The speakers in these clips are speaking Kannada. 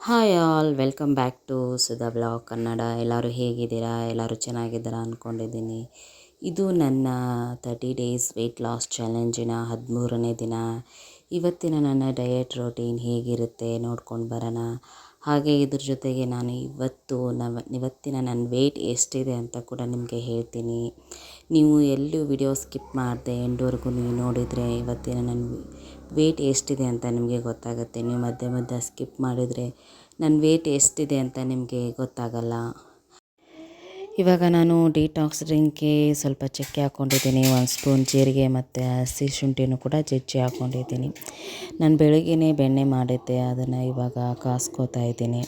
Hi all, welcome back to Sudha blog Kannada. ಎಲ್ಲರೂ ಹೇಗಿದ್ದೀರಾ? ಎಲ್ಲರೂ ಚೆನ್ನಾಗಿದ್ದೀರಾ ಅಂದ್ಕೊಂಡಿದ್ದೀನಿ. ಇದು ನನ್ನ 30 ಡೇಸ್ ವೆಯ್ಟ್ ಲಾಸ್ ಚಾಲೆಂಜಿನ 13ನೇ ದಿನ. ಇವತ್ತಿನ ನನ್ನ ಡಯಟ್ ರೋಟೀನ್ ಹೇಗಿರುತ್ತೆ ನೋಡ್ಕೊಂಡು ಬರೋಣ. ಹಾಗೆ ಇದ್ರ ಜೊತೆಗೆ ನಾನು ಇವತ್ತಿನ ನನ್ನ ವೆಯ್ಟ್ ಎಷ್ಟಿದೆ ಅಂತ ಕೂಡ ನಿಮಗೆ ಹೇಳ್ತೀನಿ. ನೀವು ಎಲ್ಲೂ ವಿಡಿಯೋ ಸ್ಕಿಪ್ ಮಾಡದೆ ಎಂಡ್ವರೆಗೂ ನೀವು ನೋಡಿದರೆ ಇವತ್ತಿನ ನನ್ನ ವೆಯ್ಟ್ ಎಷ್ಟಿದೆ ಅಂತ ನಿಮಗೆ ಗೊತ್ತಾಗುತ್ತೆ. ನೀವು ಮಧ್ಯೆ ಮಧ್ಯೆ ಸ್ಕಿಪ್ ಮಾಡಿದರೆ ನನ್ನ ವೆಯ್ಟ್ ಎಷ್ಟಿದೆ ಅಂತ ನಿಮಗೆ ಗೊತ್ತಾಗಲ್ಲ. ಇವಾಗ ನಾನು ಡಿಟಾಕ್ಸ್ ಡ್ರಿಂಕ್ಗೆ ಸ್ವಲ್ಪ ಚಕ್ಕೆ ಹಾಕ್ಕೊಂಡಿದ್ದೀನಿ, 1 ಸ್ಪೂನ್ ಜೀರಿಗೆ ಮತ್ತು ಹಸಿ ಶುಂಠಿನೂ ಕೂಡ ಜಜ್ಜಿ ಹಾಕ್ಕೊಂಡಿದ್ದೀನಿ. ನಾನು ಬೆಳಗ್ಗೆನೇ ಬೆಣ್ಣೆ ಮಾಡಿದ್ದೆ, ಅದನ್ನು ಇವಾಗ ಕಾಸ್ಕೋತಾ ಇದ್ದೀನಿ.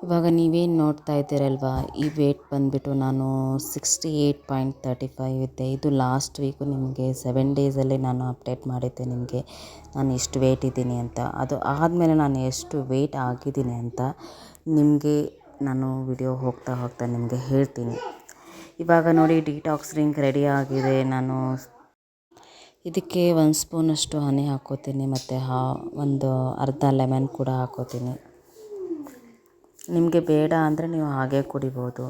ಇವಾಗ ನೀವೇನು ನೋಡ್ತಾ ಇದ್ದೀರಲ್ವ, ಈ ವೆಯ್ಟ್ ಬಂದುಬಿಟ್ಟು ನಾನು 68.35 ಇದ್ದೆ. ಇದು ಲಾಸ್ಟ್ ವೀಕು ನಿಮಗೆ 7 ಡೇಸಲ್ಲಿ ನಾನು ಅಪ್ಡೇಟ್ ಮಾಡಿದ್ದೆ ನಿಮಗೆ ನಾನು ಎಷ್ಟು ವೆಯ್ಟ್ ಇದ್ದೀನಿ ಅಂತ. ಅದು ಆದಮೇಲೆ ನಾನು ಎಷ್ಟು ವೆಯ್ಟ್ ಆಗಿದ್ದೀನಿ ಅಂತ ನಿಮಗೆ ನಾನು ವಿಡಿಯೋ ಹೋಗ್ತಾ ನಿಮಗೆ ಹೇಳ್ತೀನಿ. ಇವಾಗ ನೋಡಿ, ಡಿಟಾಕ್ಸ್ ಡ್ರಿಂಕ್ ರೆಡಿ ಆಗಿದೆ. ನಾನು ಇದಕ್ಕೆ 1 ಸ್ಪೂನಷ್ಟು ಹನಿ ಹಾಕ್ಕೋತೀನಿ ಮತ್ತು ಒಂದು ಅರ್ಧ ಲೆಮನ್ ಕೂಡ ಹಾಕ್ಕೋತೀನಿ. ನಿಮಗೆ ಬೇಡ ಅಂದರೆ ನೀವು ಹಾಗೆ ಕುಡಿಬೋದು.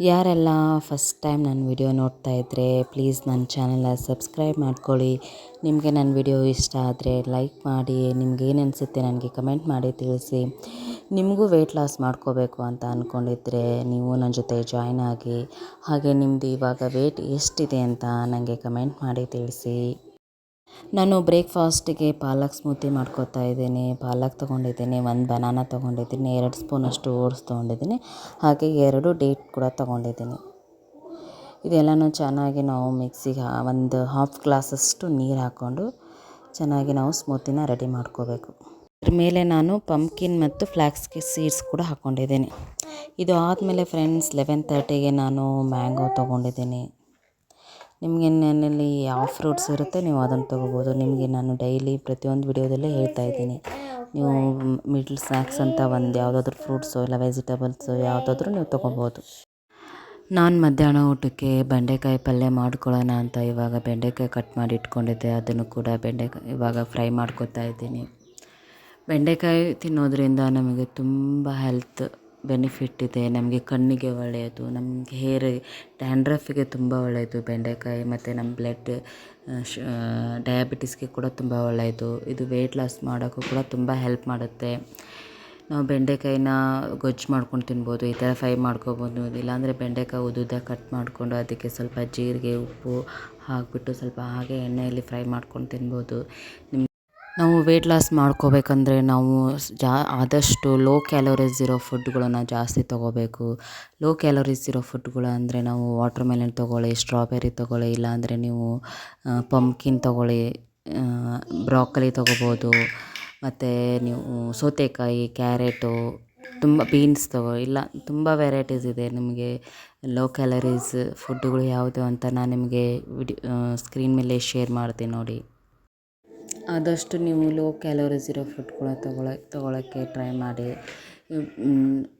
ಯಾರೆಲ್ಲ ಫಸ್ಟ್ ಟೈಮ್ ನನ್ನ ವಿಡಿಯೋ ನೋಡ್ತಾ ಇದ್ದರೆ ಪ್ಲೀಸ್ ನನ್ನ ಚಾನಲ್ನ ಸಬ್ಸ್ಕ್ರೈಬ್ ಮಾಡ್ಕೊಳ್ಳಿ. ನಿಮಗೆ ನನ್ನ ವಿಡಿಯೋ ಇಷ್ಟ ಆದರೆ ಲೈಕ್ ಮಾಡಿ. ನಿಮ್ಗೆ ಏನು ಅನಿಸುತ್ತೆ ನನಗೆ ಕಮೆಂಟ್ ಮಾಡಿ ತಿಳಿಸಿ. ನಿಮಗೂ ವೆಯ್ಟ್ ಲಾಸ್ ಮಾಡ್ಕೋಬೇಕು ಅಂತ ಅಂದ್ಕೊಂಡಿದ್ರೆ ನೀವು ನನ್ನ ಜೊತೆ ಜಾಯ್ನ್ ಆಗಿ. ಹಾಗೆ ನಿಮ್ಮದು ಇವಾಗ ವೆಯ್ಟ್ ಎಷ್ಟಿದೆ ಅಂತ ನನಗೆ ಕಮೆಂಟ್ ಮಾಡಿ ತಿಳಿಸಿ. ನಾನು ಬ್ರೇಕ್ಫಾಸ್ಟಿಗೆ ಪಾಲಕ್ ಸ್ಮೂತಿ ಮಾಡ್ಕೋತಾ ಇದ್ದೀನಿ. ಪಾಲಕ್ ತೊಗೊಂಡಿದ್ದೀನಿ, 1 ಬನಾನಾ ತೊಗೊಂಡಿದ್ದೀನಿ, 2 ಸ್ಪೂನಷ್ಟು ಓಟ್ಸ್ ತೊಗೊಂಡಿದ್ದೀನಿ, ಹಾಗೆ 2 ಡೇಟ್ ಕೂಡ ತೊಗೊಂಡಿದ್ದೀನಿ. ಇದೆಲ್ಲನೂ ಚೆನ್ನಾಗಿ ನಾವು ಮಿಕ್ಸಿಗೆ ಒಂದು ಹಾಫ್ ಗ್ಲಾಸಷ್ಟು ನೀರು ಹಾಕ್ಕೊಂಡು ಚೆನ್ನಾಗಿ ನಾವು ಸ್ಮೂತಿನ ರೆಡಿ ಮಾಡ್ಕೋಬೇಕು. ಅದ್ರ ಮೇಲೆ ನಾನು ಪಂಪ್ಕಿನ್ ಮತ್ತು ಫ್ಲ್ಯಾಕ್ಸ್ ಸೀಡ್ಸ್ ಕೂಡ ಹಾಕ್ಕೊಂಡಿದ್ದೀನಿ. ಇದು ಆದಮೇಲೆ ಫ್ರೆಂಡ್ಸ್ 11:30ಗೆ ನಾನು ಮ್ಯಾಂಗೋ ತೊಗೊಂಡಿದ್ದೀನಿ. ನಿಮಗೆ ನನ್ನಲ್ಲಿ ಯಾವ ಫ್ರೂಟ್ಸ್ ಇರುತ್ತೆ ನೀವು ಅದನ್ನು ತೊಗೋಬೋದು. ನಿಮಗೆ ನಾನು ಡೈಲಿ ಪ್ರತಿಯೊಂದು ವಿಡಿಯೋದಲ್ಲೇ ಹೇಳ್ತಾ ಇದ್ದೀನಿ, ನೀವು ಮಿಡ್ಲ್ ಸ್ನ್ಯಾಕ್ಸ್ ಅಂತ ಒಂದು ಯಾವುದಾದ್ರೂ ಫ್ರೂಟ್ಸು ಇಲ್ಲ ವೆಜಿಟೇಬಲ್ಸು ಯಾವುದಾದ್ರೂ ನೀವು ತೊಗೋಬೋದು. ನಾನು ಮಧ್ಯಾಹ್ನ ಊಟಕ್ಕೆ ಬೆಂಡೆಕಾಯಿ ಪಲ್ಯ ಮಾಡ್ಕೊಳ್ಳೋಣ ಅಂತ ಇವಾಗ ಬೆಂಡೆಕಾಯಿ ಕಟ್ ಮಾಡಿ ಇಟ್ಕೊಂಡಿದ್ದೆ. ಅದನ್ನು ಕೂಡ ಇವಾಗ ಫ್ರೈ ಮಾಡ್ಕೊತಾ ಇದ್ದೀನಿ. ಬೆಂಡೆಕಾಯಿ ತಿನ್ನೋದ್ರಿಂದ ನಮಗೆ ತುಂಬ ಹೆಲ್ತ್ ಬೆನಿಫಿಟ್ ಇದೆ. ನಮಗೆ ಕಣ್ಣಿಗೆ ಒಳ್ಳೆಯದು, ನಮಗೆ ಡ್ಯಾಂಡ್ರಫಿಗೆ ತುಂಬ ಒಳ್ಳೆಯದು ಬೆಂಡೆಕಾಯಿ. ಮತ್ತು ನಮ್ಮ ಬ್ಲಡ್ ಡಯಾಬಿಟಿಸ್ಗೆ ಕೂಡ ತುಂಬ ಒಳ್ಳೆಯದು. ಇದು ವೆಯ್ಟ್ ಲಾಸ್ ಮಾಡೋಕ್ಕೂ ಕೂಡ ತುಂಬ ಹೆಲ್ಪ್ ಮಾಡುತ್ತೆ. ನಾವು ಬೆಂಡೆಕಾಯಿನ ಗೊಜ್ಜು ಮಾಡ್ಕೊಂಡು ತಿನ್ಬೋದು, ಈ ಥರ ಫ್ರೈ ಮಾಡ್ಕೊಬೋದು. ಇಲ್ಲಾಂದರೆ ಬೆಂಡೆಕಾಯಿ ಉದ್ದುದ್ದ ಕಟ್ ಮಾಡಿಕೊಂಡು ಅದಕ್ಕೆ ಸ್ವಲ್ಪ ಜೀರಿಗೆ ಉಪ್ಪು ಹಾಕಿಬಿಟ್ಟು ಸ್ವಲ್ಪ ಹಾಗೆ ಎಣ್ಣೆಯಲ್ಲಿ ಫ್ರೈ ಮಾಡ್ಕೊಂಡು ತಿನ್ಬೋದು. ನಾವು ವೆಯ್ಟ್ ಲಾಸ್ ಮಾಡ್ಕೋಬೇಕಂದ್ರೆ ನಾವು ಆದಷ್ಟು ಲೋ ಕ್ಯಾಲೋರೀಸ್ ಇರೋ ಫುಡ್ಗಳನ್ನು ಜಾಸ್ತಿ ತೊಗೋಬೇಕು. ಲೋ ಕ್ಯಾಲೋರೀಸ್ ಇರೋ ಫುಡ್ಗಳು ಅಂದರೆ ನಾವು ವಾಟರ್ ಮೆಲನ್ ತೊಗೊಳ್ಳಿ, ಸ್ಟ್ರಾಬೆರಿ ತೊಗೊಳ್ಳಿ, ಇಲ್ಲಾಂದರೆ ನೀವು ಪಂಪ್ಕಿನ್ ತೊಗೊಳ್ಳಿ, ಬ್ರಾಕೊಲಿ ತೊಗೋಬೋದು. ಮತ್ತು ನೀವು ಸೌತೆಕಾಯಿ, ಕ್ಯಾರೆಟು, ತುಂಬ ಬೀನ್ಸ್ ಇಲ್ಲ ತುಂಬ ವೆರೈಟೀಸ್ ಇದೆ. ನಿಮಗೆ ಲೋ ಕ್ಯಾಲರೀಸ್ ಫುಡ್ಡುಗಳು ಯಾವುದು ಅಂತ ನಾನು ನಿಮಗೆ ಸ್ಕ್ರೀನ್ ಮೇಲೆ ಶೇರ್ ಮಾಡ್ತೀನಿ ನೋಡಿ. ಆದಷ್ಟು ನೀವು ಲೋ ಕ್ಯಾಲೋರೀಸ್ ಇರೋ ಫುಡ್ಗಳ ತೊಗೊಳಕ್ಕೆ ಟ್ರೈ ಮಾಡಿ.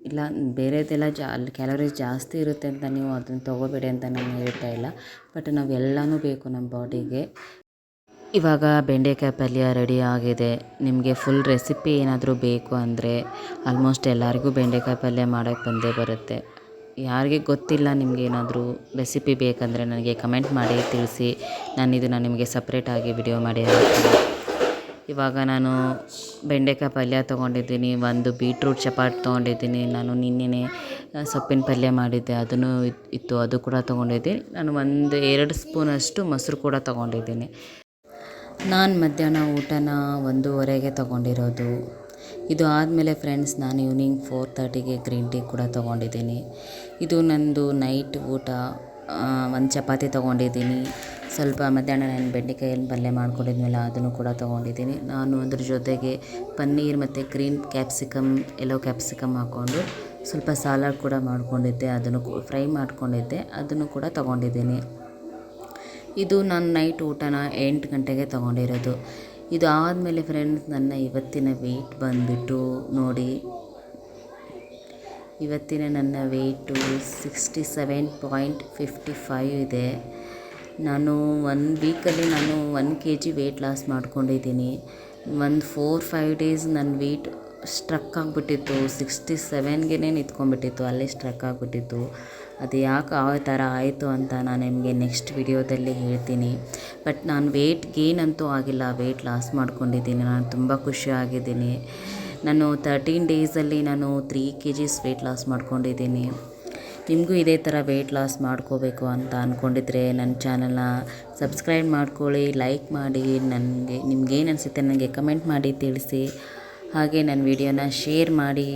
ಇಲ್ಲ ಬೇರೆದೆಲ್ಲ ಅಲ್ಲಿ ಕ್ಯಾಲೋರೀಸ್ ಜಾಸ್ತಿ ಇರುತ್ತೆ ಅಂತ ನೀವು ಅದನ್ನು ತೊಗೋಬೇಡಿ ಅಂತ ನಾನು ಹೇಳ್ತಾ ಇಲ್ಲ, ಬಟ್ ನಾವೆಲ್ಲನೂ ಬೇಕು ನಮ್ಮ ಬಾಡಿಗೆ. ಇವಾಗ ಬೆಂಡೆಕಾಯಿ ಪಲ್ಯ ರೆಡಿ ಆಗಿದೆ. ನಿಮಗೆ ಫುಲ್ ರೆಸಿಪಿ ಏನಾದರೂ ಬೇಕು ಅಂದರೆ ಆಲ್ಮೋಸ್ಟ್ ಎಲ್ಲರಿಗೂ ಬೆಂಡೆಕಾಯಿ ಪಲ್ಯ ಮಾಡೋಕ್ಕೆ ಬಂದೇ ಬರುತ್ತೆ. ಯಾರಿಗೆ ಗೊತ್ತಿಲ್ಲ ನಿಮಗೆ ಏನಾದರೂ ರೆಸಿಪಿ ಬೇಕಂದರೆ ನನಗೆ ಕಮೆಂಟ್ ಮಾಡಿ ತಿಳಿಸಿ. ನಾನು ಇದನ್ನು ನಿಮಗೆ ಸಪ್ರೇಟಾಗಿ ವಿಡಿಯೋ ಮಾಡಿ ಹಾಕ್ತೀನಿ. ಇವಾಗ ನಾನು ಬೆಂಡೆಕಾಯಿ ಪಲ್ಯ ತೊಗೊಂಡಿದ್ದೀನಿ, 1 ಬೀಟ್ರೂಟ್ ಚಪಾತಿ ತೊಗೊಂಡಿದ್ದೀನಿ. ನಾನು ನಿನ್ನೆನೇ ಸೊಪ್ಪಿನ ಪಲ್ಯ ಮಾಡಿದ್ದೆ, ಅದನ್ನು ಇತ್ತು, ಅದು ಕೂಡ ತೊಗೊಂಡಿದ್ದೀನಿ. ನಾನು 2 ಸ್ಪೂನಷ್ಟು ಮೊಸರು ಕೂಡ ತೊಗೊಂಡಿದ್ದೀನಿ. ನಾನು ಮಧ್ಯಾಹ್ನ ಊಟನ 1:30ಗೆ ತೊಗೊಂಡಿರೋದು. ಇದು ಆದಮೇಲೆ ಫ್ರೆಂಡ್ಸ್ ನಾನು ಈವ್ನಿಂಗ್ 4:30ಗೆ ಗ್ರೀನ್ ಟೀ ಕೂಡ ತೊಗೊಂಡಿದ್ದೀನಿ. ಇದು ನನ್ನದು ನೈಟ್ ಊಟ. 1 ಚಪಾತಿ ತೊಗೊಂಡಿದ್ದೀನಿ. ಸ್ವಲ್ಪ ಮಧ್ಯಾಹ್ನ ನಾನು ಬೆಂಡೆಕಾಯಿ ಪಲ್ಯ ಮಾಡ್ಕೊಂಡಿದ್ಮೇಲೆ ಅದನ್ನು ಕೂಡ ತೊಗೊಂಡಿದ್ದೀನಿ. ನಾನು ಅದ್ರ ಜೊತೆಗೆ ಪನ್ನೀರ್ ಮತ್ತು ಗ್ರೀನ್ ಕ್ಯಾಪ್ಸಿಕಮ್, ಯೆಲ್ಲೋ ಕ್ಯಾಪ್ಸಿಕಮ್ ಹಾಕ್ಕೊಂಡು ಸ್ವಲ್ಪ ಸಲಾಡ್ ಕೂಡ ಮಾಡ್ಕೊಂಡಿದ್ದೆ, ಅದನ್ನು ಫ್ರೈ ಮಾಡ್ಕೊಂಡಿದ್ದೆ, ಅದನ್ನು ಕೂಡ ತೊಗೊಂಡಿದ್ದೀನಿ. ಇದು ನಾನು ನೈಟ್ ಊಟನ 8 ಗಂಟೆಗೆ ತೊಗೊಂಡಿರೋದು. ಇದು ಆದಮೇಲೆ ಫ್ರೆಂಡ್ಸ್ ನನ್ನ ಇವತ್ತಿನ ವೆಯ್ಟ್ ಬಂದುಬಿಟ್ಟು ನೋಡಿ, ಇವತ್ತಿನ ನನ್ನ ವೆಯ್ಟು 67.55 ಇದೆ. ನಾನು 1 ವೀಕಲ್ಲಿ ನಾನು 1 kg ವೆಯ್ಟ್ ಲಾಸ್ ಮಾಡ್ಕೊಂಡಿದ್ದೀನಿ. ಒಂದು 4-5 ಡೇಸ್ ನನ್ನ ವೆಯ್ಟ್ ಸ್ಟ್ರಕ್ ಆಗಿಬಿಟ್ಟಿತ್ತು. 67ಗೆ ನಿಂತ್ಕೊಂಡ್ಬಿಟ್ಟಿತ್ತು, ಅಲ್ಲೇ ಸ್ಟ್ರಕ್ ಆಗಿಬಿಟ್ಟಿತ್ತು. ಅದು ಯಾಕೆ ಆ ಥರ ಆಯಿತು ಅಂತ ನಾನು ನಿಮಗೆ ನೆಕ್ಸ್ಟ್ ವಿಡಿಯೋದಲ್ಲಿ ಹೇಳ್ತೀನಿ. ಬಟ್ ನಾನು ವೆಯ್ಟ್ ಗೇನ್ ಅಂತೂ ಆಗಿಲ್ಲ, ವೆಯ್ಟ್ ಲಾಸ್ ಮಾಡ್ಕೊಂಡಿದ್ದೀನಿ. ನಾನು ತುಂಬ ಖುಷಿಯಾಗಿದ್ದೀನಿ. ನಾನು 13 ಡೇಸಲ್ಲಿ ನಾನು 3 kgs ವೆಯ್ಟ್ ಲಾಸ್ ಮಾಡ್ಕೊಂಡಿದ್ದೀನಿ. ನಿಮಗೂ ಇದೇ ಥರ ವೆಯ್ಟ್ ಲಾಸ್ ಮಾಡ್ಕೋಬೇಕು ಅಂತ ಅಂದ್ಕೊಂಡಿದ್ರೆ ನನ್ನ ಚಾನಲ್ನ ಸಬ್ಸ್ಕ್ರೈಬ್ ಮಾಡ್ಕೊಳ್ಳಿ, ಲೈಕ್ ಮಾಡಿ, ನಿಮಗೇನು ಅನಿಸುತ್ತೆ ನನಗೆ ಕಮೆಂಟ್ ಮಾಡಿ ತಿಳಿಸಿ. ಹಾಗೆ ನನ್ನ ವಿಡಿಯೋನ ಶೇರ್ ಮಾಡಿ.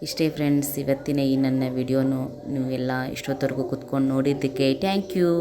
ಇಷ್ಟೇ ಫ್ರೆಂಡ್ಸ್, ಇವತ್ತಿನ ಈ ನನ್ನ ವಿಡಿಯೋನು ನೀವೆಲ್ಲ ಇಷ್ಟೊತ್ತವರೆಗೂ ಕೂತ್ಕೊಂಡು ನೋಡಿದ್ದಕ್ಕೆ ಥ್ಯಾಂಕ್ ಯು.